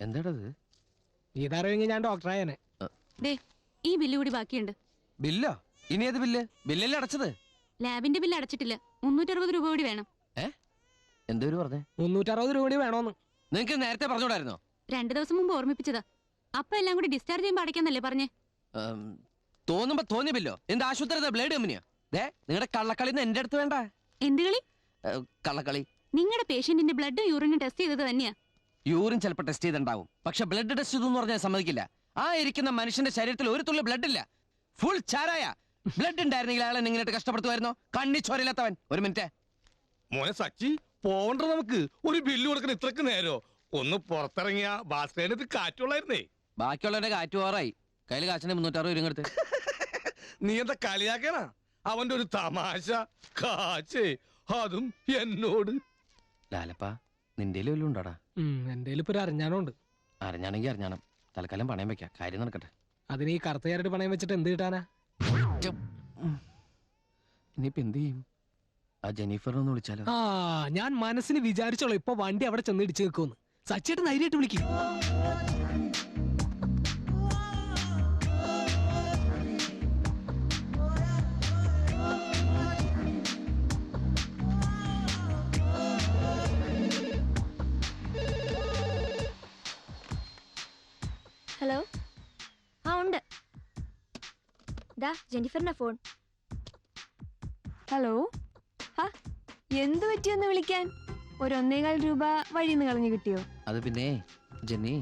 എന്താടത്? ഇതറിയെങ്കിൽ ഞാൻ ഡോക്ടറായനെ. ഈ ബില്ല് കൂടി ബാക്കിയുണ്ട്. ബില്ലോ? ഇനി ഏത് ബില്ല്? ബില്ലല്ലേ അടച്ചത്? ലാബിന്റെ ബില്ല് അടച്ചിട്ടില്ല. 360 രൂപ കൂടി വേണം. എന്തോര് പറഞ്ഞേ? 360 രൂപ കൂടി വേണോന്ന്. നിങ്ങക്ക് നേരത്തെ പറഞ്ഞോടായിരുന്നോ? 2 ദിവസം മുമ്പ് ഓർമ്മിപ്പിച്ചതാ. അപ്പൊ എല്ലാം കൂടി ഡിസ്ചാർജ് ചെയ്യുമ്പോ അടയ്ക്കാന്നല്ലേ പറഞ്ഞേ? തോന്നുമ്പോ തോന്നിയ ബില്ലോ? എന്ത് ആശുപത്രി ബ്ലേഡ് കമ്പനിയാ? നിങ്ങളുടെ കള്ളക്കളിന്ന് എന്റെ അടുത്ത് വേണ്ട. എന്ത് കളി? കള്ളക്കളി. നിങ്ങളുടെ പേഷ്യന്റിന്റെ ബ്ലഡും യൂറിനും ടെസ്റ്റ് ചെയ്തത് തന്നെയാ. യൂറിൻ ചിലപ്പോൾ ടെസ്റ്റ് ചെയ്തിട്ടുണ്ടാവും, പക്ഷെ ബ്ലഡ് ടെസ്റ്റ് ചെയ്തു പറഞ്ഞാൽ സമ്മതിക്കില്ല. ആ ഇരിക്കുന്ന മനുഷ്യന്റെ ശരീരത്തിൽ ഒരു തുള്ളി ബ്ലഡ് ഇല്ല, ഫുൾ ചാരായ. ബ്ലഡ് ഉണ്ടായിരുന്നെങ്കിൽ അയാളെ ഇങ്ങനെ കഷ്ടപ്പെടുത്തുമായിരുന്നോ? കണ്ണി ചോരയില്ലാത്തവൻ. ഒരു മിനിറ്റ് മോനെ സച്ചി, പോണ്ട നമുക്ക് ഒരു ബില്ല് കൊടുക്കണം. ഇത്രക്ക് നേരോ ഒന്ന് പുറത്തിറങ്ങിയ ഭാസ്കരന് കാറ്റുള്ളായിരുന്നേ. ബാക്കിയുള്ളവന്റെ കാറ്റ് പോറായി. കയ്യിൽ കാച്ചിന്റെ 360 രൂപ എടുത്ത്. നീ എന്താ കളിയാക്കണ? അവന്റെ ഒരു തമാശ കാച്ചേ, അതും എന്നോട്. ലാലപ്പ, നിന്റെ വല്ലതും ഉണ്ടോടാ? എന്റെ ഇപ്പൊ ഒരു അറിഞ്ഞാണുണ്ട്. അറിഞ്ഞാണെങ്കിൽ അറിഞ്ഞാണം. തൽക്കാലം പണയം വെക്കാം, കാര്യം നടക്കട്ടെ. അതിന് ഈ കറുത്തയാരുടെ പണയം വെച്ചിട്ട് എന്ത് കിട്ടാനാ? ഇനിയിപ്പോ എന്ത് ചെയ്യും? ആ ജെന്നിഫറിനൊന്ന് വിളിച്ചാലോ? ഞാൻ മനസ്സിന് വിചാരിച്ചോളൂ ഇപ്പൊ വണ്ടി അവിടെ ചെന്ന് ഇടിച്ചു നിൽക്കുമെന്ന്. സച്ചേട്ട് ധൈര്യമായിട്ട് വിളിക്കും. ഹലോ, ഉണ്ട്. ദാ ജെന്നിഫറിന്റെ ഫോൺ. ഹലോ, എന്തു പറ്റിയൊന്ന് വിളിക്കാൻ? ഒരു 1.25 രൂപ വഴിന്ന് കളഞ്ഞു കിട്ടിയോ? അത് പിന്നെ ജെന്നി,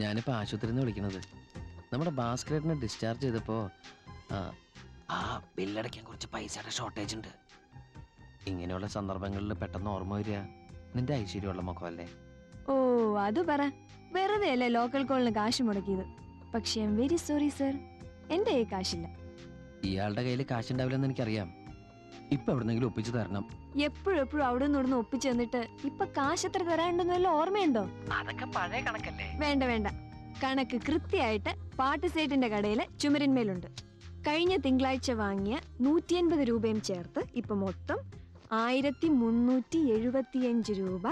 ഞാനിപ്പോ ആശുപത്രിയിൽ നിന്ന് വിളിക്കണത്. നമ്മുടെ ഭാസ്കരനെ ഡിസ്ചാർജ് ചെയ്തപ്പോ ബില്ലടയ്ക്കാൻ കുറച്ച് പൈസയുടെ ഷോർട്ടേജ് ഉണ്ട്. ഇങ്ങനെയുള്ള സന്ദർഭങ്ങളിൽ പെട്ടെന്ന് ഓർമ്മ വരിക നിന്റെ ഐശ്വര്യമുള്ള മുഖമല്ലേ? ഓ, അത് പറ. വെറുതെ അല്ലേ ലോക്കൽ കോളിന് കാശ് മുടക്കിയത്. പക്ഷെ I am very sorry sir, എന്റെ കയ്യിൽ കാശില്ല. ഇയാളുടെ കയ്യിൽ കാശുണ്ടാവില്ലെന്ന് എനിക്കറിയാം. ഇപ്പൊ എവിടെന്നെങ്കിലും ഒപ്പിച്ചു തരണം. എപ്പോഴും അവിടെ നിന്ന് ഒപ്പിച്ചു തന്നിട്ട് ഇപ്പൊ കാശ് എത്ര തരാനുണ്ടെന്ന് വല്ല ഓർമ്മയുണ്ടോ? അതൊക്കെ പഴയ കണക്കല്ലേ. വേണ്ട, കണക്ക് കൃത്യമായിട്ട് പാട്ടുസേട്ടിന്റെ കടയിലെ ചുമരിന്മേലുണ്ട്. കഴിഞ്ഞ തിങ്കളാഴ്ച വാങ്ങിയ 180 രൂപയും ചേർത്ത് ഇപ്പൊ മൊത്തം 1375 രൂപ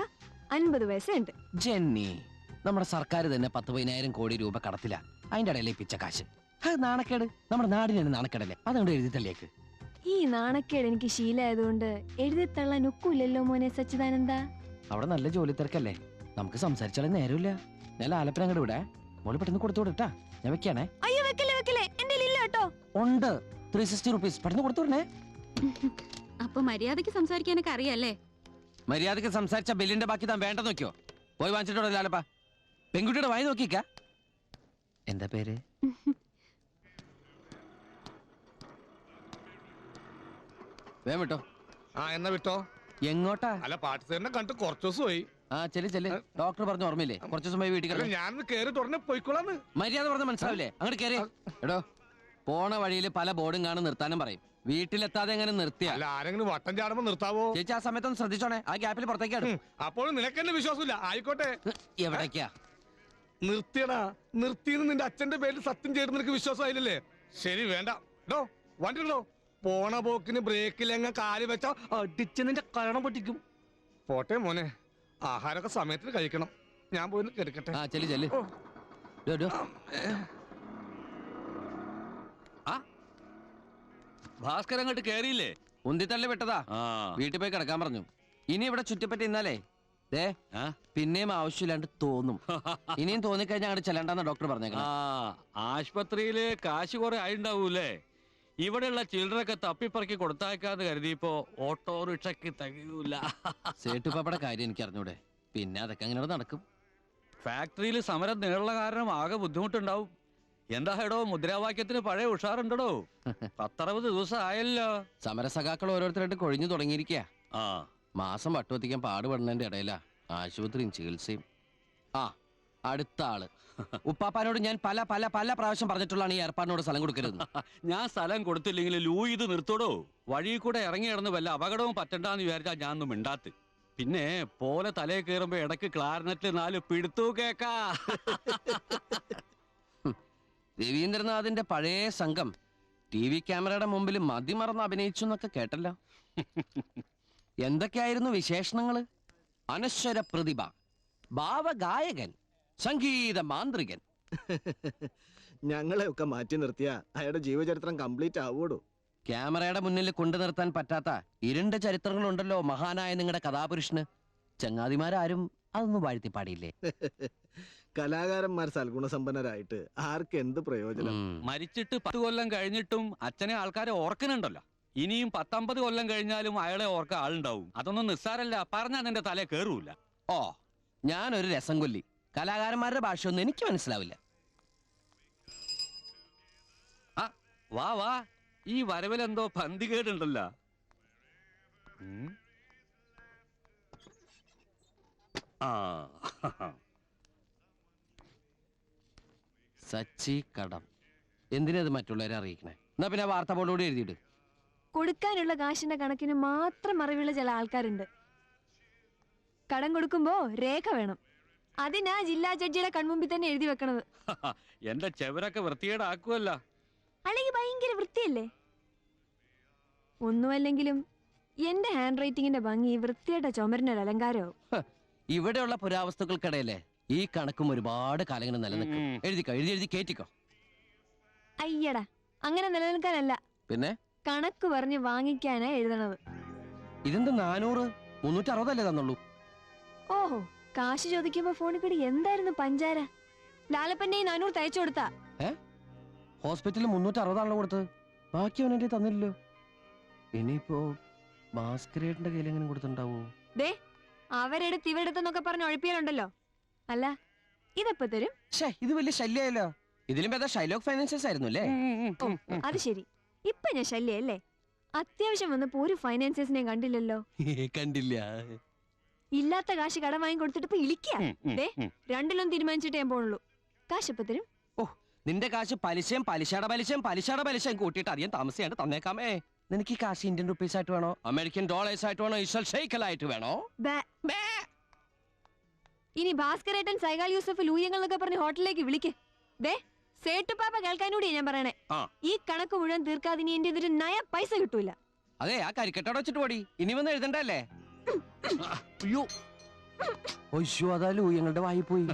50 പൈസ ഉണ്ട്. ജെന്നി, നമ്മുടെ സർക്കാർ തന്നെ 10-15 കോടി രൂപ കടത്തില്ല. അതിന്റെ ഇടയിലെ പിച്ച കാശ്. നാണക്കേട്. നമ്മുടെ നാടിന് നാണക്കേടല്ലേ? അതുകൊണ്ട് എഴുതി തള്ളിയേക്ക്. ഈ നാണക്കേട് എനിക്ക് ശീലമായതുകൊണ്ട് എഴുതി തള്ളാൻ ഒക്കൂല്ലല്ലോ മോനെ സച്ചിദാനന്ദ. അവിടെ നല്ല ജോലി തിരക്കല്ലേ, നമുക്ക് സംസാരിച്ചാലും നേരമില്ല. ഞാൻ ആലപ്പന അങ്ങോട്ട് വിടേ. മോള് പെട്ടെന്ന് കൊടുത്തോട്ടാ, ഞാൻ വെക്കാണേ. അയ്യോ, വെക്കല്ലേ, എന്റെ ഇല്ല കേട്ടോ. ഉണ്ട്, 360 റുപ്പീസ്. പെട്ടെന്ന് കൊടുത്തോടണേ. അപ്പൊ മര്യാദക്ക് സംസാരിക്കാനൊക്കെ അറിയാല്ലേ? മര്യാദക്ക് സംസാരിച്ച ബില്ലിന്റെ ബാക്കി താൻ വേണ്ടെന്ന് നോക്കിയോ? പോയി വാങ്ങിച്ചിട്ടോ ലാലപ്പ. പെൺകുട്ടിയുടെ വായി നോക്കിക്ക. എന്താ പേര്? വേം വിട്ടോ. എന്നാ വിട്ടോ. എങ്ങോട്ടാ? അല്ല, പാട്ടുസേരനെ കണ്ടിട്ട് കുറച്ചു ദിവസമായി. ചെല്ല്. ഡോക്ടർ പറഞ്ഞു ഓർമ്മയില്ലേ? കുറച്ചു ദിവസം പോയി വീട്ടിൽ. ഞാനൊന്ന് കേറി തുറന്ന് പോയിക്കോളാന്ന്. മര്യാദ പറഞ്ഞ മനസ്സിലാവില്ലേ? അങ്ങോട്ട് കേറി. എടോ, പോണ വഴിയിൽ പല ബോർഡും കാണും, നിർത്താനും പറയും. വീട്ടിലെത്താതെ എങ്ങനെ നിർത്തിയ? അല്ല, ആരെങ്കിലും വട്ടം ചാടുമ്പോ നിർത്താവോ? ചേച്ചി ആ സമയത്തൊന്ന് ശ്രദ്ധിച്ചോണേ. ആ ഗ്യാപ്പിൽ പുറത്തേക്കാണ്. അപ്പോൾ നിനക്കെന്നെ വിശ്വാസമില്ല. ആയിക്കോട്ടെ. എവിടേക്കാ നിർത്തിയടാ? നിർത്തിയെന്ന് നിന്റെ അച്ഛന്റെ പേരിൽ സത്യം ചെയ്ത് നിനക്ക് വിശ്വാസമായില്ലേ? ശരി, വേണ്ട. ഡോ, വണ്ടി ഇടോ. പോണ പോക്കിന് ബ്രേക്കിലെങ്ങ കാല് വെച്ചാ അടിച്ച് നിന്റെ കരണം പൊട്ടിക്കും. പോട്ടെ മോനെ, ആഹാരമൊക്കെ സമയത്തിന് കഴിക്കണം. ഞാൻ പോയി കെടുക്കട്ടെ. ചെല്ല്. ഭാസ്കരൻ അങ്ങോട്ട് കേറിയില്ലേ? ഉന്തിത്തള്ളി വിട്ടതാ. വീട്ടിൽ പോയി കിടക്കാൻ പറഞ്ഞു. ഇനി ഇവിടെ ചുറ്റിപ്പറ്റി ഇന്നാലേ പിന്നെയും ആവശ്യമില്ലാണ്ട് തോന്നും. ഇനിയും തോന്നിക്കഴിഞ്ഞാൽ അങ്ങോട്ട് ചെല്ലണ്ടെന്ന് ഡോക്ടർ പറഞ്ഞേക്കണം. ആശുപത്രിയില് കാശ് കുറെ ആയിണ്ടാവൂലേ? ഇവിടെയുള്ള ചിൽഡ്രനൊക്കെ തപ്പിപ്പറക്കി കൊടുത്താക്കാന്ന് കരുതിയപ്പോ ഓട്ടോറിക്ഷക്ക് തികയൂല. സേട്ടുപ്പാപ്പയുടെ കാര്യം എനിക്ക് അറിഞ്ഞൂടെ? പിന്നെ അതൊക്കെ അങ്ങനെ നടക്കും. ഫാക്ടറിയിൽ സമരം നീളുള്ള കാരണം ആകെ ബുദ്ധിമുട്ടുണ്ടാവും. എന്താ ഹേടോ, മുദ്രാവാക്യത്തിന് പഴയ ഉഷാറുണ്ടോ? 10-60 ദിവസം ആയല്ലോ. സമരസഖാക്കൾ ഓരോരുത്തരായിട്ട് കൊഴിഞ്ഞു തുടങ്ങിയിരിക്കുക. മാസം വട്ടുവത്തിക്കാൻ പാടുപെടുന്നതിന്റെ ഇടയിലാ ആശുപത്രിയും ചികിത്സയും. അടുത്ത ആള് ഉപ്പാപ്പാനോട് ഞാൻ പല പല പല പ്രാവശ്യം പറഞ്ഞിട്ടുള്ളതാണ് ഈ ഏർപ്പാടിനോട് സ്ഥലം കൊടുക്കരുത്. ഞാൻ സ്ഥലം കൊടുത്തില്ലെങ്കിൽ ലൂയി ഇത് നിർത്തോടോ. വഴി കൂടെ ഇറങ്ങി കിടന്ന് വല്ല അപകടവും പറ്റണ്ടെന്ന് വിചാരിച്ചാ ഞാൻ ഒന്നും മിണ്ടാത്ത്. പിന്നെ പോലെ തലയെ കയറുമ്പോ ഇടയ്ക്ക് ക്ലാർനെറ്റിൽ 4 പിടുത്തു കേക്കാ. രവീന്ദ്രനാഥിന്റെ പഴയ സംഘം TV ക്യാമറയുടെ മുമ്പിൽ മതിമറന്ന് അഭിനയിച്ചു എന്നൊക്കെ കേട്ടല്ലോ. എന്തൊക്കെയായിരുന്നു വിശേഷണങ്ങള്? അനശ്വര പ്രതിഭ, ഭാവഗായകൻ, സംഗീത മാന്ത്രികൻ. ഞങ്ങളെ ഒക്കെ മാറ്റി നിർത്തിയ അയാളുടെ ജീവചരിത്രം കംപ്ലീറ്റ് ആവൂടോ. ക്യാമറയുടെ മുന്നിൽ കൊണ്ടു നിർത്താൻ പറ്റാത്ത ഇരുണ്ട ചരിത്രങ്ങളുണ്ടല്ലോ മഹാനായ നിങ്ങളുടെ കഥാപുരുഷന്. ചങ്ങാതിമാരാരും അതൊന്നും വാഴ്ത്തി പാടിയില്ലേ? കലാകാരന്മാർ സൽഗുണസമ്പന്നരായിട്ട് ആർക്ക് എന്ത് പ്രയോജനം? മരിച്ചിട്ട് 10 കൊല്ലം കഴിഞ്ഞിട്ടും അച്ഛനെ ആൾക്കാരെ ഓർക്കുന്നുണ്ടല്ലോ. ഇനിയും 10-50 കൊല്ലം കഴിഞ്ഞാലും അയാളെ ഓർക്ക ആളുണ്ടാവും. അതൊന്നും നിസ്സാരല്ല, പറഞ്ഞാ നിന്റെ തലേ കേറൂല. ഓ, ഞാനൊരു രസം കൊല്ലി. കലാകാരന്മാരുടെ ഭാഷയൊന്നും എനിക്ക് മനസ്സിലാവില്ല. വാ വാ, ഈ വരവിലെന്തോ പന്തികേടുണ്ടല്ലോ. ആ സച്ചി കടം. എന്തിനത് മറ്റുള്ളവരെ അറിയിക്കണേ? എന്നാ പിന്നെ വാർത്താ ബോർഡോട് എഴുതിയിട്ട്. കൊടുക്കാനുള്ള കാശിന്റെ കണക്കിന് മാത്രം അറിവുള്ള ചില ആൾക്കാരുണ്ട്. കടം കൊടുക്കുമ്പോ രേഖ വേണം. അതിനാ ജില്ലാ ജഡ്ജിയുടെ കൺമുമ്പിൽ തന്നെ എഴുതി വെക്കണത്. എന്റെ ചെവരൊക്കെ വൃത്തികേടാക്കുമല്ല. അല്ലെങ്കിൽ ഭയങ്കര വൃത്തിയല്ലേ? ഒന്നുമല്ലെങ്കിലും എന്റെ ഹാൻഡ് റൈറ്റിങ്ങിന്റെ ഭംഗി വൃത്തിയായിട്ട ചുമരിനൊരു അലങ്കാരവും. ഇവിടെയുള്ള പുരാവസ്തുക്കൾക്കിടയിലെ ഈ കണക്കും ഒരുപാട് കാലങ്ങൾ നിലനിൽക്കും. എഴുതിക്കോ, എഴുതി കേറ്റിക്കോ. അയ്യടാ, അങ്ങനെ നിലനിൽക്കാനല്ല, പിന്നെ കണക്ക് പറഞ്ഞ് വാങ്ങിക്കാനാ എഴുതണത്. ഇതെന്ത് 400 360 അല്ലേ തന്നുള്ളൂ? ഓഹോ, കാശ് ചോദിക്കുമ്പോ ഫോണിൽ കൂടി എന്തായിരുന്നു പഞ്ചാര. ലാലപ്പന്റെ 400 തയ്ച്ചു കൊടുത്താ. ഹോസ്പിറ്റലിൽ 360 ആണല്ലോ കൊടുത്തത്. ബാക്കി അവൻ എന്റെ തന്നില്ലല്ലോ. ഇനിയിപ്പോ ഭാസ്കരേട്ടന്റെ കയ്യിൽ എങ്ങനെ കൊടുത്തിട്ടുണ്ടാവോ? ദേ, അവരെടുത്ത് ഇവരെടുത്തെന്നൊക്കെ പറഞ്ഞ് ഒഴിപ്പിയാലുണ്ടല്ലോ. അല്ല, ഇതെപ്പോ തരും? ഇത് വലിയ ശല്യായല്ലോ. ഇതിലും ഭേദം ഷൈലോക്ക് ഫൈനാൻഷ്യൽസ് ആയിരുന്നു അല്ലേ? അത് ശരി, ഇപ്പൊ ഞാൻ ശല്യല്ലേ? അത്യാവശ്യം വന്നപ്പോ ഒരു ഫൈനാൻസിയേഴ്സിനെയും കണ്ടില്ലല്ലോ. കണ്ടില്ല. ഇല്ലാത്ത കാശ് കടം വാങ്ങി കൊടുത്തിട്ട് ഇപ്പൊ ഇളിക്കാ. ദേ, രണ്ടിലൊന്നും തീരുമാനിച്ചിട്ടേ ഞാൻ പോണുള്ളൂ. കാശ് എപ്പോ തരും? നിന്റെ കാശ് പലിശയും പലിശയുടെ പലിശയും കൂട്ടിയിട്ട് അധികം താമസിയാണ്ട് തന്നേക്കാമേ. നിനക്ക് ഈ കാശ് ഇന്ത്യൻ റുപ്പീസ് ആയിട്ട് വേണോ, അമേരിക്കൻ ഡോളേഴ്സ് ആയിട്ട് വേണോ, ഇസ്രായേൽ ഷെയ്ക്കലായിട്ട് വേണോ? ഇനി ഭാസ്കരേട്ടൻ സൈഗാൾ യൂസഫ് ലൂയങ്ങൾ എന്നൊക്കെ പറഞ്ഞ് ഹോട്ടലിലേക്ക് വിളിക്ക്. ദേ, സേട്ടുപാപ്പ കേൾക്കാനൂടി ഞാൻ പറയണേ. ഈ കണക്ക് മുഴുവൻ തീർക്കാതെ ഇനി എന്റെ ഒരു നയ പൈസ കിട്ടൂല. അതെ, ആ കരിക്കട്ടോടെ വെച്ചിട്ട് പോടി. ഇനി വന്ന് എഴുതണ്ടല്ലേ? അയ്യോ, അതാ ലൂയങ്ങളുടെ വായി പോയി.